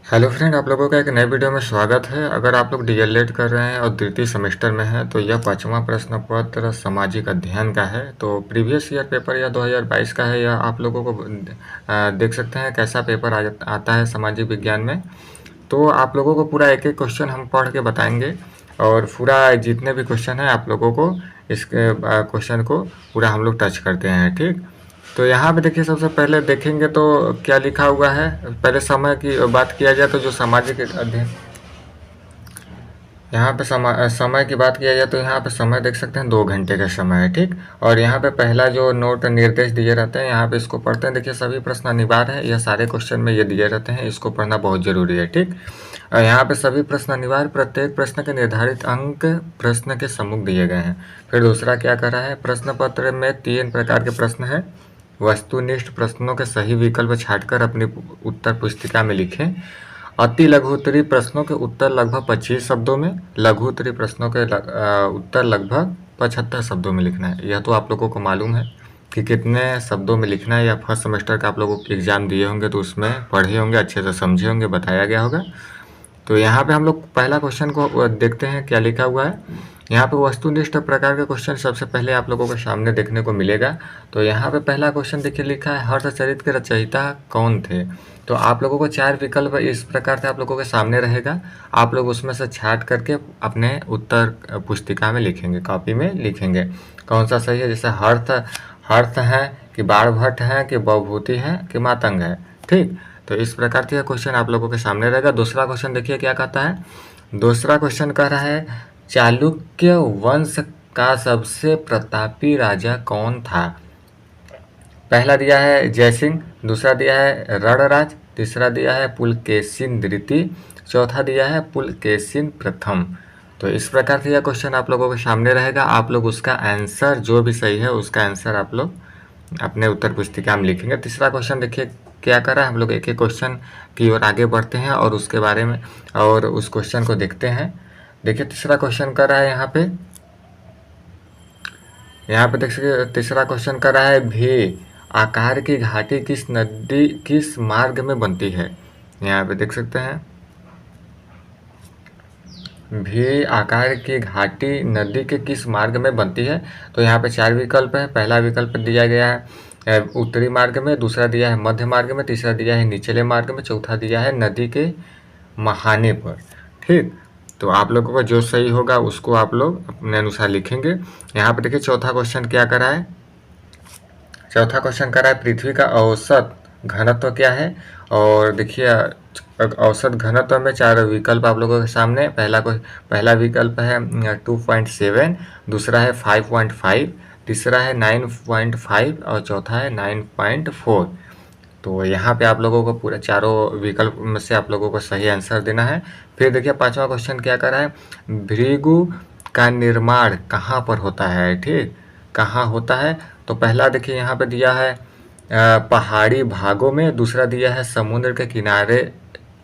Hello friend, आप लोगों का एक नए वीडियो में स्वागत है। अगर आप लोग डीएलएड कर रहे हैं और द्वितीय सेमेस्टर में हैं तो यह 5वां प्रश्न पत्र सामाजिक अध्ययन का है। तो प्रीवियस ईयर पेपर या 2022 का है, या आप लोगों को देख सकते हैं कैसा पेपर आता है सामाजिक विज्ञान में। तो आप लोगों को पूरा एक एक क्वेश्चन हम पढ़ के बताएंगे, और पूरा जितने भी क्वेश्चन हैं आप लोगों को इसके क्वेश्चन को पूरा हम लोग टच करते हैं, ठीक। तो यहाँ पे देखिए, सबसे पहले देखेंगे तो क्या लिखा हुआ है। पहले समय की बात किया जाए तो जो सामाजिक अध्ययन, यहाँ पे समय की बात किया जाए तो यहाँ पे समय देख सकते हैं 2 घंटे का समय है, ठीक। और यहाँ पे पहला जो नोट निर्देश दिए रहते हैं, यहाँ पे इसको पढ़ते हैं। देखिए, सभी प्रश्न अनिवार्य है, यह सारे क्वेश्चन में ये दिए रहते हैं, इसको पढ़ना बहुत जरूरी है, ठीक। और यहाँ पे सभी प्रश्न अनिवार्य, प्रत्येक प्रश्न के निर्धारित अंक प्रश्न के सम्मुख दिए गए हैं। फिर दूसरा क्या कर रहा है, प्रश्न पत्र में 3 प्रकार के प्रश्न है। वस्तुनिष्ठ प्रश्नों के सही विकल्प छांटकर अपनी उत्तर पुस्तिका में लिखें। अति लघु उत्तरीय प्रश्नों के उत्तर लगभग 25 शब्दों में, लघु उत्तरीय प्रश्नों के उत्तर लगभग 75 शब्दों में लिखना है। यह तो आप लोगों को मालूम है कि कितने शब्दों में लिखना है, या फर्स्ट सेमेस्टर का आप लोगों को एग्जाम दिए होंगे तो उसमें पढ़े होंगे, अच्छे से समझे होंगे, बताया गया होगा। तो यहाँ पे हम लोग पहला क्वेश्चन को देखते हैं क्या लिखा हुआ है। यहाँ पे वस्तुनिष्ठ प्रकार का क्वेश्चन सबसे पहले आप लोगों के सामने देखने को मिलेगा। तो यहाँ पे पहला क्वेश्चन देखिए, लिखा है हर्षचरित के रचयिता कौन थे। तो आप लोगों को 4 विकल्प इस प्रकार से आप लोगों के सामने रहेगा। आप लोग उसमें से छांट करके अपने उत्तर पुस्तिका में लिखेंगे, कॉपी में लिखेंगे कौन सा सही है। जैसे हर्ष है कि बाणभट्ट है कि बभूति है कि मातंग है, ठीक। तो इस प्रकार से क्वेश्चन आप लोगों के सामने रहेगा। दूसरा क्वेश्चन देखिए क्या कहता है। दूसरा क्वेश्चन कह रहा है चालुक्य वंश का सबसे प्रतापी राजा कौन था। पहला दिया है जयसिंह, दूसरा दिया है रणराज, तीसरा दिया है पुलकेशिन द्वितीय, चौथा दिया है पुलकेशिन प्रथम। तो इस प्रकार से यह क्वेश्चन आप लोगों के सामने रहेगा। आप लोग उसका आंसर जो भी सही है उसका आंसर आप लोग अपने उत्तर पुस्तिका में लिखेंगे। तीसरा क्वेश्चन देखिए क्या कर रहा है। हम लोग एक एक क्वेश्चन की ओर आगे बढ़ते हैं और उसके बारे में और उस क्वेश्चन को देखते हैं। देखिए तीसरा क्वेश्चन कर रहा है यहाँ पे देख सकते, तीसरा क्वेश्चन कर रहा है भी आकार की घाटी किस नदी किस मार्ग में बनती है। यहाँ पे देख सकते हैं भी आकार की घाटी नदी के किस मार्ग में बनती है। तो यहाँ पे 4 विकल्प है। पहला विकल्प दिया गया है उत्तरी मार्ग में, दूसरा दिया है मध्य मार्ग में, तीसरा दिया है निचले मार्ग में, चौथा दिया है नदी के महाने पर, ठीक। तो आप लोगों को जो सही होगा उसको आप लोग अपने अनुसार लिखेंगे। यहाँ पे देखिए चौथा क्वेश्चन क्या करा है। चौथा क्वेश्चन करा है पृथ्वी का औसत घनत्व क्या है। और देखिए औसत घनत्व में 4 विकल्प आप लोगों के सामने। पहला विकल्प है 2.7, दूसरा है 5.5, तीसरा है 9.5 और चौथा है 9.4। तो यहाँ पे आप लोगों को पूरा चारों विकल्प में से आप लोगों को सही आंसर देना है। फिर देखिए 5वां क्वेश्चन क्या कर रहा है, भृगु का निर्माण कहाँ पर होता है, ठीक, कहाँ होता है। तो पहला देखिए यहाँ पे दिया है पहाड़ी भागों में, दूसरा दिया है समुद्र के किनारे,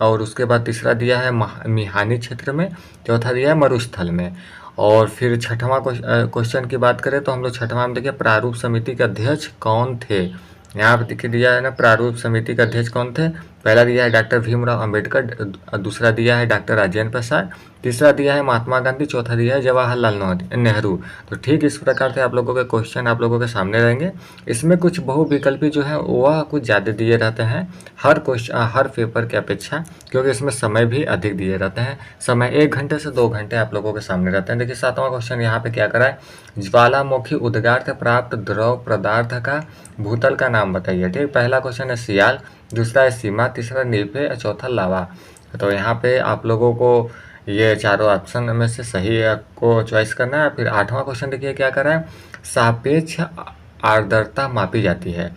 और उसके बाद तीसरा दिया है मिहानी क्षेत्र में, चौथा दिया है मरुस्थल में। और फिर छठवां क्वेश्चन की बात करें तो हम लोग छठवां में देखिए प्रारूप समिति के अध्यक्ष कौन थे। यहाँ पे देखिए दिया है ना, प्रारूप समिति के अध्यक्ष कौन थे। पहला दिया है डॉक्टर भीमराव अंबेडकर, दूसरा दिया है डॉक्टर राजेंद्र प्रसाद, तीसरा दिया है महात्मा गांधी, चौथा दिया है जवाहरलाल नेहरू। तो ठीक इस प्रकार से आप लोगों के क्वेश्चन आप लोगों के सामने रहेंगे। इसमें कुछ बहुविकल्पी जो है वह कुछ ज़्यादा दिए रहते हैं हर पेपर के अपेक्षा, क्योंकि इसमें समय भी अधिक दिए रहते हैं। समय 1 घंटे से 2 घंटे आप लोगों के सामने रहते हैं। देखिए 7वां क्वेश्चन यहाँ पे क्या करा है, ज्वालामुखी उद्गार से प्राप्त द्रव पदार्थ का भूतल का नाम बताइए, ठीक। पहला क्वेश्चन है सियाल, दूसरा है सीमा, तीसरा नीफे और चौथा लावा। तो यहाँ पे आप लोगों को ये चारों ऑप्शन में से सही को चॉइस करना है। फिर 8वां क्वेश्चन देखिए क्या कर रहा है, सापेक्ष आर्द्रता मापी जाती है।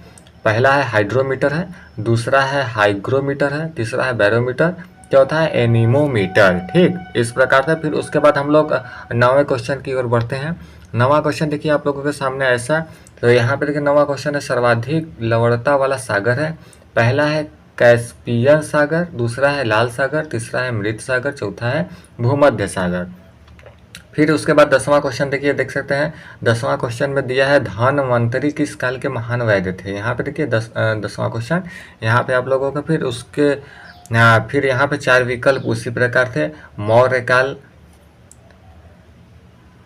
पहला है हाइड्रोमीटर है, दूसरा है हाइग्रोमीटर है, तीसरा है बैरोमीटर, चौथा है एनीमोमीटर, ठीक। इस प्रकार से फिर उसके बाद हम लोग 9वें क्वेश्चन की ओर बढ़ते हैं। 9वां क्वेश्चन देखिए आप लोगों के सामने ऐसा। तो यहाँ पे देखिए 9वां क्वेश्चन है सर्वाधिक लवणता वाला सागर है। पहला है कैस्पियन सागर, दूसरा है लाल सागर, तीसरा है मृत सागर, चौथा है भूमध्य सागर। फिर उसके बाद 10वां क्वेश्चन देखिए, देख सकते हैं 10वां क्वेश्चन में दिया है धन्वंतरी किस काल के महान वैद्य थे। यहाँ पे देखिए 10वां क्वेश्चन यहाँ पे आप लोगों को फिर उसके फिर यहाँ पे 4 विकल्प उसी प्रकार थे। मौर्य काल,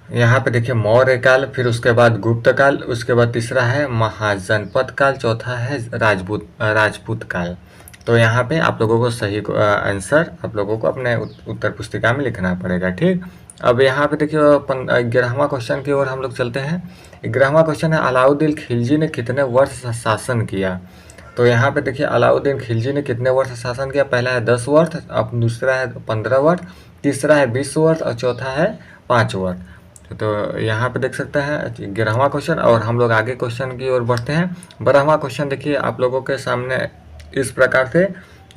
यहाँ पे देखिए मौर्य काल, फिर उसके बाद गुप्त काल, उसके बाद तीसरा है महाजनपद काल, चौथा है राजपूत काल। तो यहाँ पे आप लोगों को सही आंसर आप लोगों को अपने उत्तर पुस्तिका में लिखना पड़ेगा। ठीक, अब यहाँ पे देखिए 11वां क्वेश्चन की ओर हम लोग चलते हैं। 11वां क्वेश्चन है अलाउद्दीन खिलजी ने कितने वर्ष शासन किया। तो यहाँ पे देखिए अलाउद्दीन खिलजी ने कितने वर्ष शासन किया। पहला है 10 वर्ष, अब दूसरा है 15 वर्ष, तीसरा है 20 वर्ष और चौथा है 5 वर्ष। तो यहाँ पे देख सकते हैं 11वां क्वेश्चन। और हम लोग आगे क्वेश्चन की ओर बढ़ते हैं। 12वां क्वेश्चन देखिए आप लोगों के सामने इस प्रकार से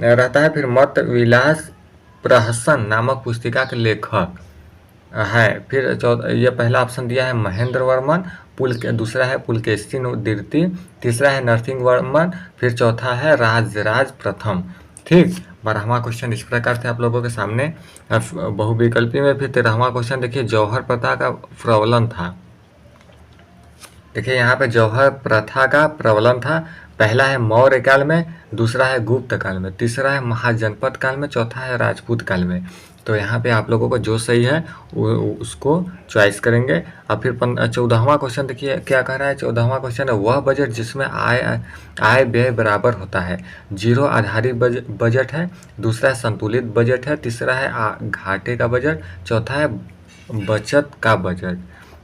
रहता है। फिर मत विलास प्रहसन नामक पुस्तिका के लेखक है। फिर ये पहला ऑप्शन दिया है महेंद्र वर्मन, दूसरा है पुलकेशी द्वितीय, तीसरा है नरसिंह वर्मन, फिर चौथा है राजराज प्रथम। ठीक, 12वां क्वेश्चन इस प्रकार से आप लोगों के सामने बहुविकल्पी में। फिर 13वां क्वेश्चन देखिए जौहर प्रथा का प्रवलन था। देखिए यहाँ पे जौहर प्रथा का प्रवलन था। पहला है मौर्य काल में, दूसरा है गुप्त काल में, तीसरा है महाजनपद काल में, चौथा है राजपूत काल में। तो यहाँ पे आप लोगों को जो सही है उसको चॉइस करेंगे। अब फिर 14वां क्वेश्चन देखिए क्या कह रहा है। 14वां क्वेश्चन है वह बजट जिसमें आय व्यय बराबर होता है। जीरो आधारित बजट है, दूसरा है संतुलित बजट है, तीसरा है घाटे का बजट, चौथा है बचत का बजट।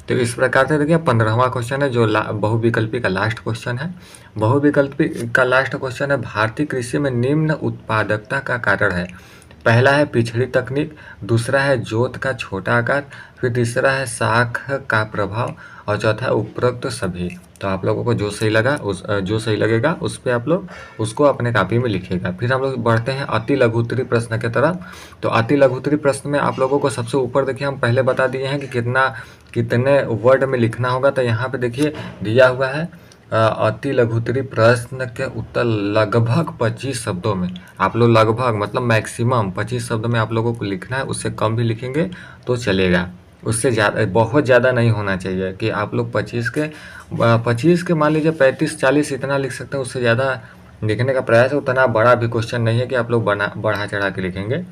तो इस प्रकार से देखिए 15वां क्वेश्चन है जो बहुविकल्पी का लास्ट क्वेश्चन है। बहुविकल्पी का लास्ट क्वेश्चन है भारतीय कृषि में निम्न उत्पादकता का कारण है। पहला है पिछड़ी तकनीक, दूसरा है जोत का छोटा आकार, फिर तीसरा है शाख का प्रभाव और चौथा है उपरोक्त सभी। तो आप लोगों को जो सही लगेगा उस पर आप लोग उसको अपने कॉपी में लिखिएगा। फिर हम लोग बढ़ते हैं अति लघु उत्तरीय प्रश्न की तरफ। तो अति लघु उत्तरीय प्रश्न में आप लोगों को सबसे ऊपर देखिए हम पहले बता दिए हैं कि कितने वर्ड में लिखना होगा। तो यहाँ पे देखिए दिया हुआ है अति लघुत्तरीय प्रश्न के उत्तर लगभग 25 शब्दों में। आप लोग लगभग मतलब मैक्सिमम 25 शब्द में आप लोगों को लिखना है। उससे कम भी लिखेंगे तो चलेगा, उससे ज़्यादा बहुत ज़्यादा नहीं होना चाहिए कि आप लोग 25 के मान लीजिए 35-40 इतना लिख सकते हैं। उससे ज़्यादा लिखने का प्रयास है। उतना बड़ा भी क्वेश्चन नहीं है कि आप लोग बढ़ा चढ़ा के लिखेंगे।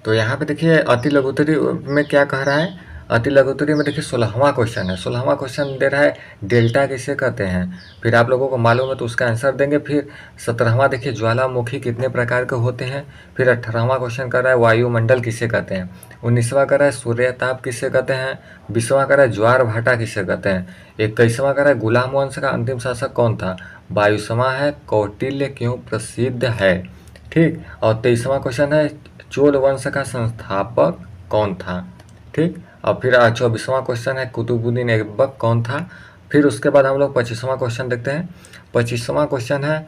तो यहाँ पे देखिए अति लघुत्तरीय में क्या कह रहा है। अति लघुत्तरीय में देखिए 16वां क्वेश्चन है। 16वां क्वेश्चन दे रहा है डेल्टा किसे कहते हैं। फिर आप लोगों को मालूम है तो उसका आंसर देंगे। फिर 17वां देखिए ज्वालामुखी कितने प्रकार के होते हैं। फिर 18वां क्वेश्चन कर रहा है वायुमंडल किसे कहते हैं। 19वां कर रहा है सूर्यताप किसे कहते हैं। 20वां कर रहा है ज्वार भाटा किसे कहते हैं। 21वां कर रहा है गुलाम वंश का अंतिम शासक कौन था। 22वां है कौटिल्य क्यों प्रसिद्ध है। ठीक, और 23वां क्वेश्चन है चोल वंश का संस्थापक कौन था। ठीक, और फिर 24वां क्वेश्चन है कुतुबुद्दीन ऐबक कौन था। फिर उसके बाद हम लोग 25वां क्वेश्चन देखते हैं। 25वां क्वेश्चन है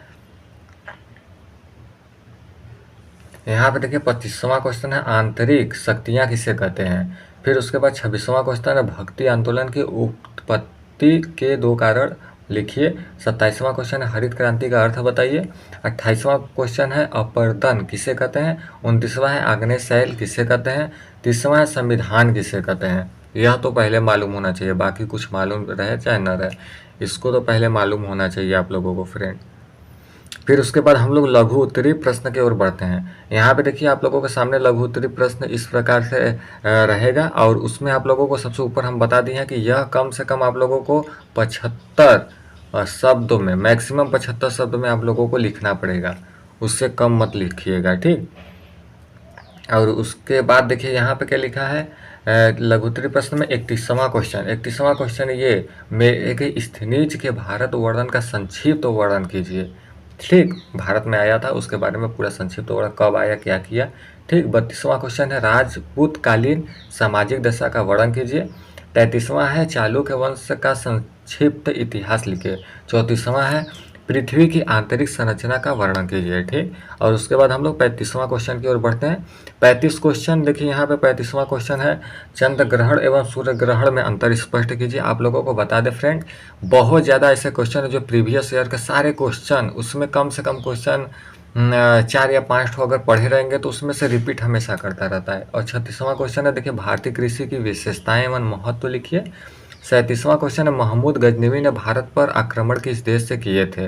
यहाँ पे देखिए 25वां क्वेश्चन है आंतरिक शक्तियाँ किसे कहते हैं। फिर उसके बाद 26वां क्वेश्चन है भक्ति आंदोलन की उत्पत्ति के 2 कारण लिखिए। 27वां क्वेश्चन है हरित क्रांति का अर्थ बताइए। 28वां क्वेश्चन है अपर्दन किसे कहते हैं। 29वां है आग्नेय शैल किसे कहते हैं। 30वां है संविधान किसे कहते हैं। यह तो पहले मालूम होना चाहिए, बाकी कुछ मालूम रहे चाहे न रहे, इसको तो पहले मालूम होना चाहिए आप लोगों को फ्रेंड। फिर उसके बाद हम लोग लघु उत्तरीय प्रश्न की ओर बढ़ते हैं। यहाँ पे देखिए आप लोगों के सामने लघु उत्तरीय प्रश्न इस प्रकार से रहेगा। और उसमें आप लोगों को सबसे ऊपर हम बता दिए हैं कि यह कम से कम आप लोगों को 75 शब्दों में, मैक्सिमम 75 शब्द में आप लोगों को लिखना पड़ेगा, उससे कम मत लिखिएगा। ठीक, और उसके बाद देखिए यहाँ पे क्या लिखा है लघु उत्तरीय प्रश्न में 31वां क्वेश्चन ये मेघ स्थनीज के भारत वर्णन का संक्षिप्त वर्णन कीजिए। ठीक, भारत में आया था उसके बारे में पूरा संक्षिप्त वर्णन, कब आया क्या किया। ठीक, 32वां क्वेश्चन है राजपूतकालीन सामाजिक दशा का वर्णन कीजिए। 33वां है चालुक्य वंश का संक्षिप्त इतिहास लिखिए। 34वां है पृथ्वी की आंतरिक संरचना का वर्णन कीजिए। ठीक, और उसके बाद हम लोग 35वां क्वेश्चन की ओर बढ़ते हैं। 35 क्वेश्चन देखिए यहाँ पे 35वां क्वेश्चन है चंद्र ग्रहण एवं सूर्य ग्रहण में अंतर स्पष्ट कीजिए। आप लोगों को बता दें फ्रेंड, बहुत ज़्यादा ऐसे क्वेश्चन है जो प्रीवियस ईयर के सारे क्वेश्चन, उसमें कम से कम क्वेश्चन 4 या 5 ठो अगर पढ़े रहेंगे तो उसमें से रिपीट हमेशा करता रहता है। और 36वां क्वेश्चन है देखिए भारतीय कृषि की विशेषताएं एवं महत्व लिखिए। 37वां क्वेश्चन है महमूद गजनवी ने भारत पर आक्रमण किस देश से किए थे।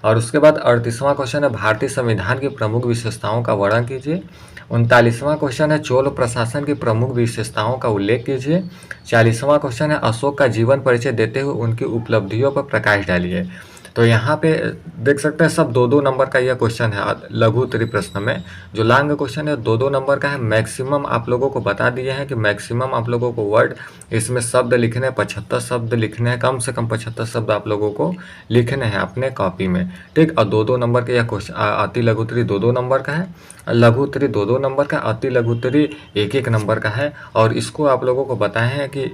और उसके बाद 38वां क्वेश्चन है भारतीय संविधान की प्रमुख विशेषताओं का वर्णन कीजिए। 39वां क्वेश्चन है चोल प्रशासन की प्रमुख विशेषताओं का उल्लेख कीजिए। 40वां क्वेश्चन है अशोक का जीवन परिचय देते हुए उनकी उपलब्धियों पर प्रकाश डालिए। तो यहाँ पे देख सकते हैं सब 2-2 नंबर का यह क्वेश्चन है लघु उत्तरीय प्रश्न में। जो लॉन्ग क्वेश्चन है 2-2 नंबर का है। मैक्सिमम आप लोगों को बता दिए हैं कि मैक्सिमम आप लोगों को वर्ड इसमें शब्द लिखने हैं, 75 शब्द लिखने हैं, कम से कम 75 शब्द आप लोगों को लिखने हैं अपने कॉपी में, ठीक। और 2-2 नंबर का यह क्वेश्चन अति लघु उत्तरीय 2-2 नंबर का है, लघु उत्तरीय 2-2 नंबर का, अति लघु उत्तरीय 1-1 नंबर का है। और इसको आप लोगों को बताए हैं कि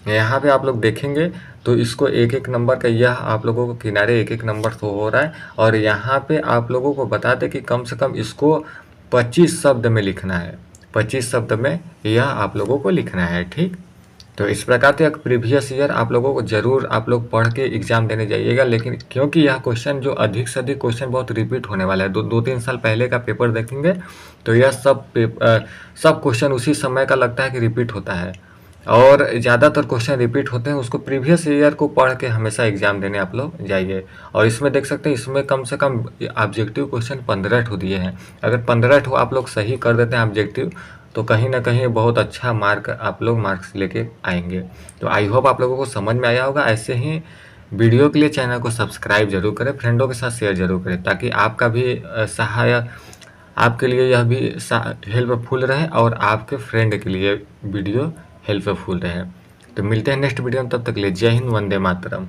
यहाँ पे आप लोग देखेंगे तो इसको 1-1 नंबर का यह आप लोगों को किनारे 1-1 नंबर तो हो रहा है। और यहाँ पे आप लोगों को बता दें कि कम से कम इसको 25 शब्द में लिखना है, 25 शब्द में यह आप लोगों को लिखना है, ठीक। तो इस प्रकार से एक प्रीवियस ईयर आप लोगों को जरूर आप लोग पढ़ के एग्जाम देने जाइएगा। लेकिन क्योंकि यह क्वेश्चन जो अधिक से अधिक क्वेश्चन बहुत रिपीट होने वाला है, 2-3 साल पहले का पेपर देखेंगे तो यह सब क्वेश्चन उसी समय का लगता है कि रिपीट होता है। और ज़्यादातर क्वेश्चन रिपीट होते हैं, उसको प्रीवियस ईयर को पढ़ के हमेशा एग्जाम देने आप लोग जाइए। और इसमें देख सकते हैं इसमें कम से कम ऑब्जेक्टिव क्वेश्चन 15 दिए हैं। अगर 15 आप लोग सही कर देते हैं ऑब्जेक्टिव तो कहीं ना कहीं बहुत अच्छा मार्क आप लोग मार्क्स लेके आएंगे। तो आई होप आप लोगों को समझ में आया होगा। ऐसे ही वीडियो के लिए चैनल को सब्सक्राइब जरूर करें, फ्रेंडों के साथ शेयर जरूर करें, ताकि आपका भी सहायक आपके लिए यह भी हेल्पफुल रहे और आपके फ्रेंड के लिए वीडियो हेल्पफुल रहे। तो मिलते हैं नेक्स्ट वीडियो में, तब तक के लिए जय हिंद, वंदे मातरम।